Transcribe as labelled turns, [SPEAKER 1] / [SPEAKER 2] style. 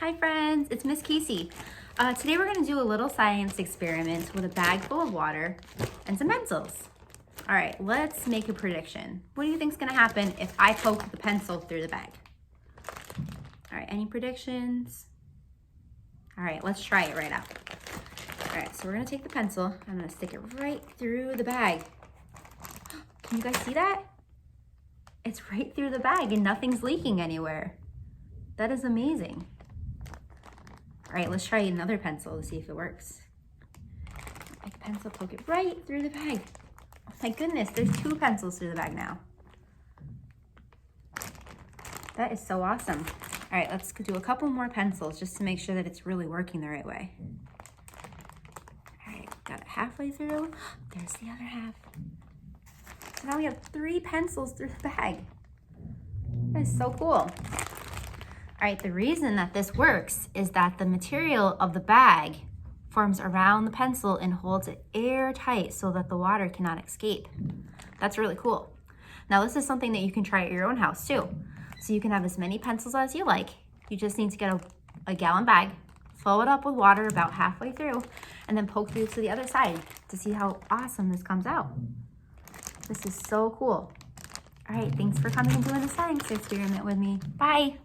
[SPEAKER 1] Hi friends, it's Miss Casey. Today we're going to do a little science experiment with a bag full of water and some pencils. All right, let's make a prediction. What do you think is going to happen if I poke the pencil through the bag? All right, any predictions? All right, let's try it right out. All right, so we're going to take the pencil. I'm going to stick it right through the bag. Can you guys see that? It's right through the bag and nothing's leaking anywhere. That is amazing. All right, let's try another pencil to see if it works. Take the pencil, poke it right through the bag. Oh my goodness, there's 2 pencils through the bag now. That is so awesome. All right, let's do a couple more pencils just to make sure that it's really working the right way. All right, got it halfway through. There's the other half. So now we have 3 pencils through the bag. That is so cool. All right, the reason that this works is that the material of the bag forms around the pencil and holds it airtight so that the water cannot escape. That's really cool. Now this is something that you can try at your own house too. So you can have as many pencils as you like. You just need to get a gallon bag, fill it up with water about halfway through, and then poke through to the other side to see how awesome this comes out. This is so cool. All right, thanks for coming and doing the science experiment with me. Bye.